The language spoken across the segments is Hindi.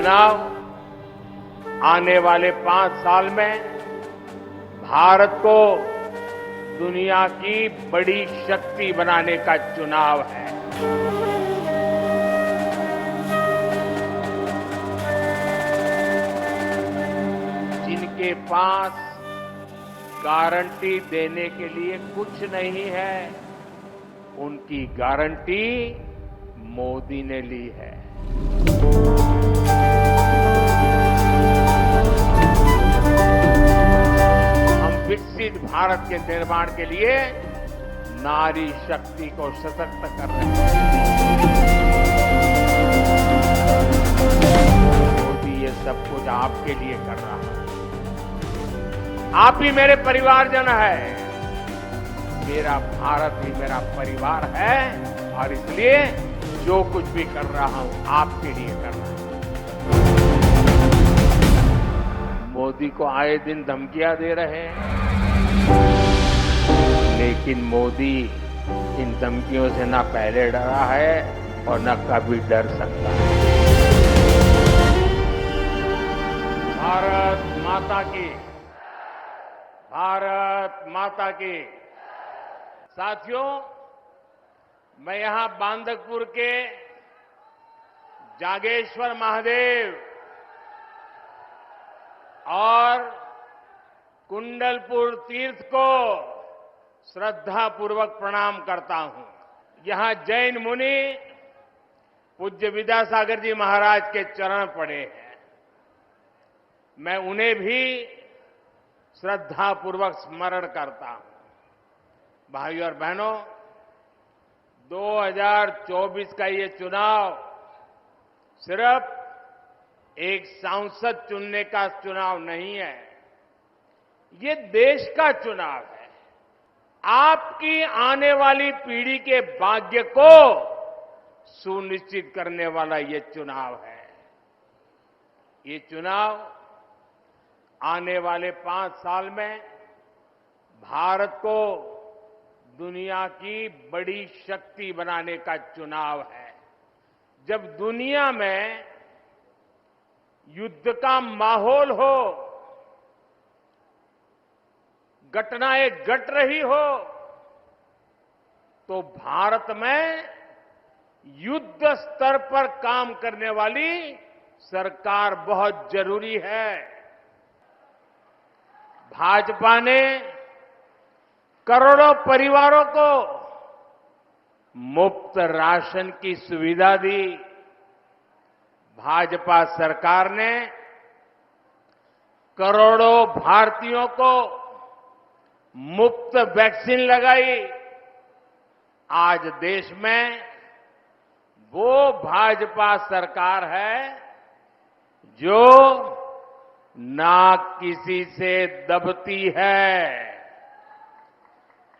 चुनाव आने वाले 5 साल में भारत को दुनिया की बड़ी शक्ति बनाने का चुनाव है। जिनके पास गारंटी देने के लिए कुछ नहीं है, उनकी गारंटी मोदी ने ली है। हम विकसित भारत के निर्माण के लिए नारी शक्ति को सशक्त कर रहे हैं। मोदी ये सब कुछ आपके लिए कर रहा है। आप ही मेरे परिवारजन है, मेरा भारत ही मेरा परिवार है और इसलिए जो कुछ भी कर रहा हूं आपके लिए कर रहा हूं। मोदी को आए दिन धमकियां दे रहे हैं, लेकिन मोदी इन धमकियों से ना पहले डरा है और न कभी डर सकता है। भारत माता की, भारत माता की। साथियों, मैं यहां बांदकपुर के जागेश्वर महादेव और कुंडलपुर तीर्थ को श्रद्धापूर्वक प्रणाम करता हूं। यहां जैन मुनि पूज्य विद्यासागर जी महाराज के चरण पड़े हैं। मैं उन्हें भी श्रद्धापूर्वक स्मरण करता हूं। भाइयों और बहनों, 2024 का ये चुनाव सिर्फ एक सांसद चुनने का चुनाव नहीं है, ये देश का चुनाव है। आपकी आने वाली पीढ़ी के भाग्य को सुनिश्चित करने वाला ये चुनाव है। ये चुनाव आने वाले 5 साल में भारत को दुनिया की बड़ी शक्ति बनाने का चुनाव है। जब दुनिया में युद्ध का माहौल हो, घटनाएं घट रही हो, तो भारत में युद्ध स्तर पर काम करने वाली सरकार बहुत जरूरी है। भाजपा ने करोड़ों परिवारों को मुफ्त राशन की सुविधा दी। भाजपा सरकार ने करोड़ों भारतीयों को मुफ्त वैक्सीन लगाई। आज देश में वो भाजपा सरकार है जो ना किसी से दबती है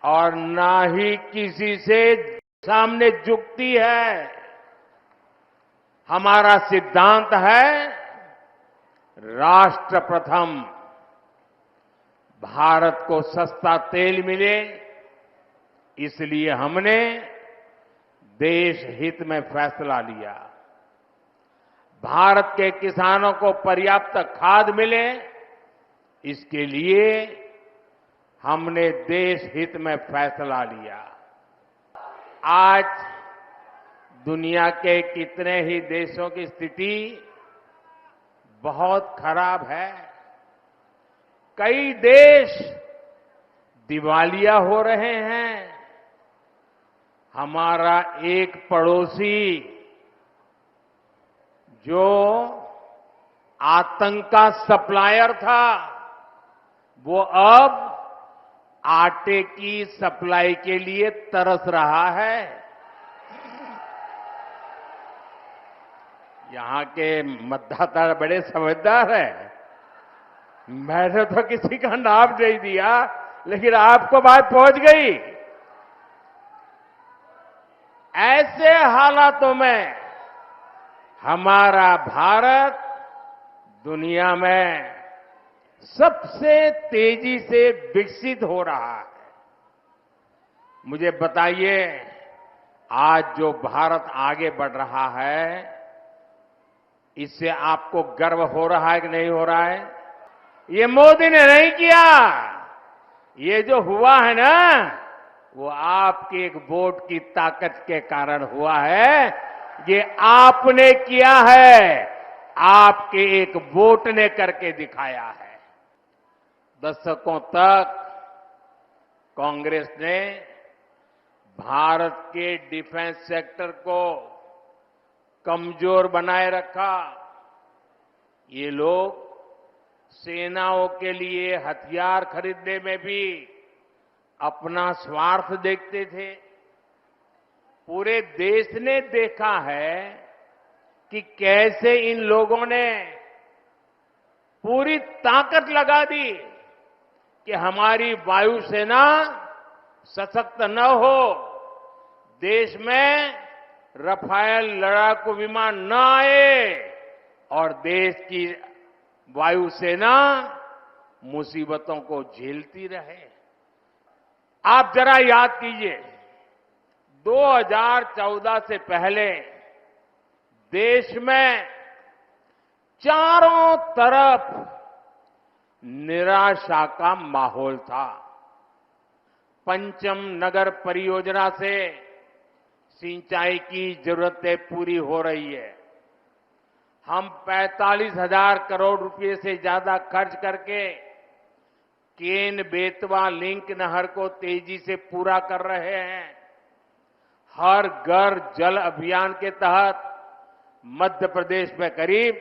और ना ही किसी से सामने झुकती है। हमारा सिद्धांत है राष्ट्र प्रथम। भारत को सस्ता तेल मिले, इसलिए हमने देश हित में फैसला लिया। भारत के किसानों को पर्याप्त खाद मिले, इसके लिए हमने देश हित में फैसला लिया। आज दुनिया के कितने ही देशों की स्थिति बहुत खराब है। कई देश दिवालिया हो रहे हैं। हमारा एक पड़ोसी जो आतंक का सप्लायर था, वो अब आटे की सप्लाई के लिए तरस रहा है। यहां के मतदाता बड़े समझदार हैं। मैंने तो किसी का नाम नहीं दिया, लेकिन आपको बात पहुंच गई। ऐसे हालातों में हमारा भारत दुनिया में सबसे तेजी से विकसित हो रहा है। मुझे बताइए, आज जो भारत आगे बढ़ रहा है, इससे आपको गर्व हो रहा है कि नहीं हो रहा है? ये मोदी ने नहीं किया। ये जो हुआ है ना, वो आपके एक वोट की ताकत के कारण हुआ है। ये आपने किया है, आपके एक वोट ने करके दिखाया है। दशकों तक कांग्रेस ने भारत के डिफेंस सेक्टर को कमजोर बनाए रखा। ये लोग सेनाओं के लिए हथियार खरीदने में भी अपना स्वार्थ देखते थे। पूरे देश ने देखा है कि कैसे इन लोगों ने पूरी ताकत लगा दी कि हमारी वायुसेना सशक्त न हो, देश में रफाल लड़ाकू विमान न आए और देश की वायुसेना मुसीबतों को झेलती रहे। आप जरा याद कीजिए, 2014 से पहले देश में चारों तरफ निराशा का माहौल था। पंचम नगर परियोजना से सिंचाई की जरूरतें पूरी हो रही है। हम 45,000 करोड़ रुपए से ज्यादा खर्च करके केन बेतवा लिंक नहर को तेजी से पूरा कर रहे हैं। हर घर जल अभियान के तहत मध्य प्रदेश में करीब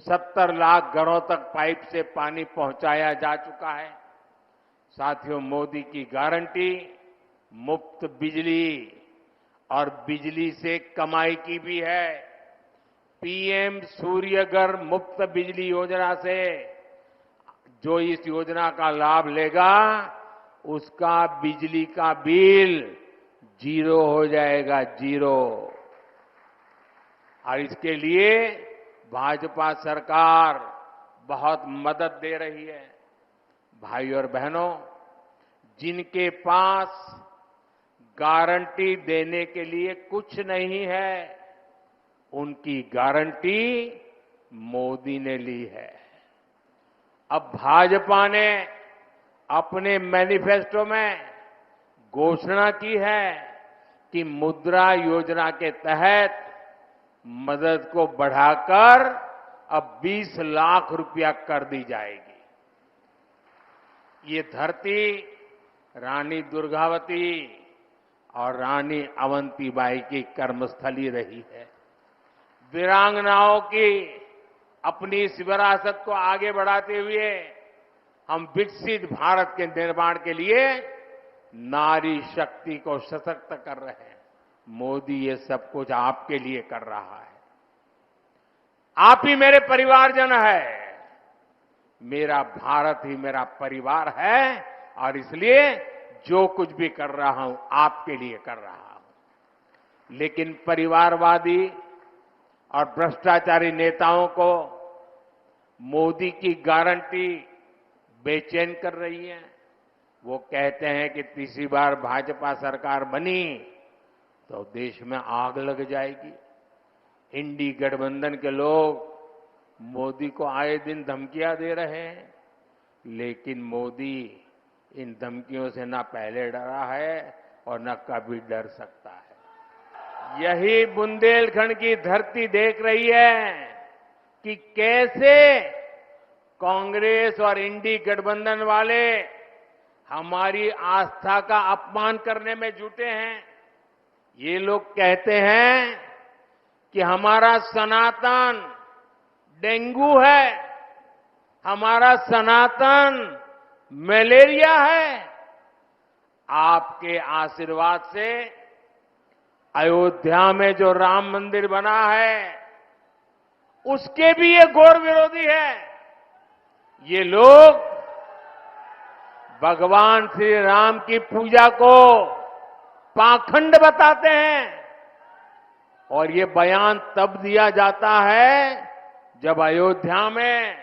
70 लाख घरों तक पाइप से पानी पहुंचाया जा चुका है। साथियों, मोदी की गारंटी मुफ्त बिजली और बिजली से कमाई की भी है। पीएम सूर्यघर मुफ्त बिजली योजना से जो इस योजना का लाभ लेगा, उसका बिजली का बिल 0 हो जाएगा, 0। और इसके लिए भाजपा सरकार बहुत मदद दे रही है। भाई और बहनों, जिनके पास गारंटी देने के लिए कुछ नहीं है, उनकी गारंटी मोदी ने ली है। अब भाजपा ने अपने मैनिफेस्टो में घोषणा की है कि मुद्रा योजना के तहत मदद को बढ़ाकर अब 20 लाख रुपया कर दी जाएगी। ये धरती रानी दुर्गावती और रानी अवंतीबाई की कर्मस्थली रही है। वीरांगनाओं की अपनी इस विरासत को आगे बढ़ाते हुए हम विकसित भारत के निर्माण के लिए नारी शक्ति को सशक्त कर रहे हैं। मोदी ये सब कुछ आपके लिए कर रहा है। आप ही मेरे परिवारजन है। मेरा भारत ही मेरा परिवार है और इसलिए जो कुछ भी कर रहा हूं, आपके लिए कर रहा हूं। लेकिन परिवारवादी और भ्रष्टाचारी नेताओं को मोदी की गारंटी बेचैन कर रही है। वो कहते हैं कि तीसरी बार भाजपा सरकार बनी तो देश में आग लग जाएगी। इंडी गठबंधन के लोग मोदी को आए दिन धमकियां दे रहे हैं, लेकिन मोदी इन धमकियों से न पहले डरा है और न कभी डर सकता है। यही बुंदेलखंड की धरती देख रही है कि कैसे कांग्रेस और इंडी गठबंधन वाले हमारी आस्था का अपमान करने में जुटे हैं। ये लोग कहते हैं कि हमारा सनातन डेंगू है, हमारा सनातन मलेरिया है। आपके आशीर्वाद से अयोध्या में जो राम मंदिर बना है, उसके भी ये घोर विरोधी है। ये लोग भगवान श्री राम की पूजा को पाखंड बताते हैं और ये बयान तब दिया जाता है जब अयोध्या में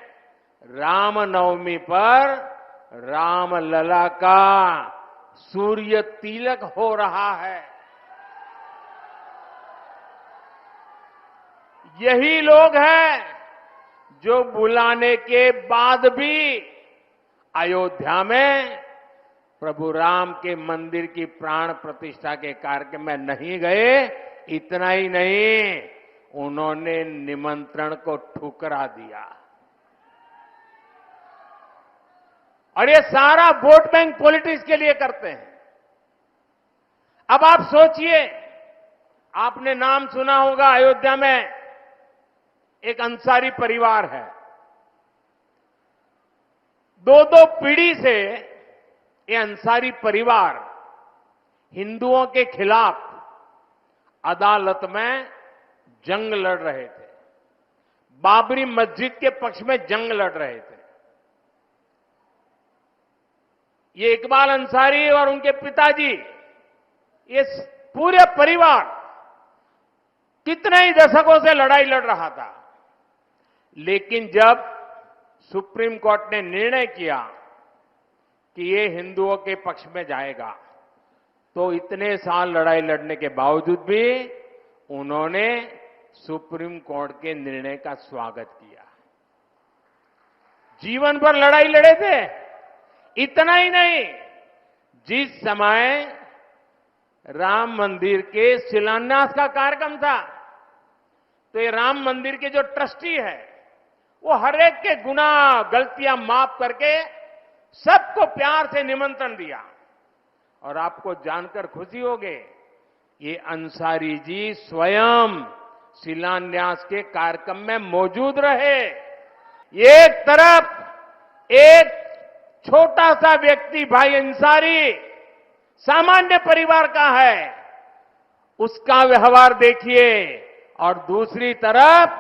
रामनवमी पर रामलला का सूर्य तिलक हो रहा है। यही लोग हैं जो बुलाने के बाद भी अयोध्या में प्रभु राम के मंदिर की प्राण प्रतिष्ठा के कार्यक्रम में नहीं गए, इतना ही नहीं, उन्होंने निमंत्रण को ठुकरा दिया। और ये सारा वोट बैंक पॉलिटिक्स के लिए करते हैं। अब आप सोचिए, आपने नाम सुना होगा, अयोध्या में एक अंसारी परिवार है। दो पीढ़ी से ये अंसारी परिवार हिंदुओं के खिलाफ अदालत में जंग लड़ रहे थे, बाबरी मस्जिद के पक्ष में जंग लड़ रहे थे। ये इकबाल अंसारी और उनके पिताजी, ये पूरे परिवार कितने ही दशकों से लड़ाई लड़ रहा था। लेकिन जब सुप्रीम कोर्ट ने निर्णय किया कि ये हिंदुओं के पक्ष में जाएगा, तो इतने साल लड़ाई लड़ने के बावजूद भी उन्होंने सुप्रीम कोर्ट के निर्णय का स्वागत किया। जीवन भर लड़ाई लड़े थे। इतना ही नहीं, जिस समय राम मंदिर के शिलान्यास का कार्यक्रम था, तो ये राम मंदिर के जो ट्रस्टी है, वो हर एक के गुनाह गलतियां माफ करके सबको प्यार से निमंत्रण दिया। और आपको जानकर खुशी होगी, ये अंसारी जी स्वयं शिलान्यास के कार्यक्रम में मौजूद रहे। एक तरफ एक छोटा सा व्यक्ति भाई अंसारी सामान्य परिवार का है, उसका व्यवहार देखिए, और दूसरी तरफ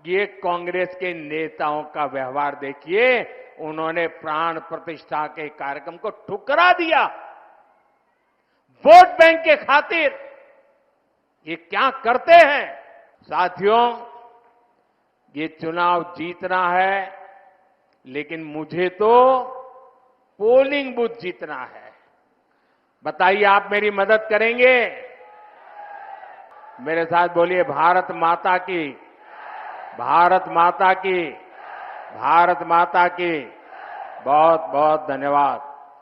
ये कांग्रेस के नेताओं का व्यवहार देखिए। उन्होंने प्राण प्रतिष्ठा के कार्यक्रम को ठुकरा दिया। वोट बैंक के खातिर ये क्या करते हैं? साथियों, ये चुनाव जीतना है, लेकिन मुझे तो पोलिंग बूथ जीतना है। बताइए, आप मेरी मदद करेंगे? मेरे साथ बोलिए, भारत माता की, भारत माता की, भारत माता की। बहुत बहुत धन्यवाद।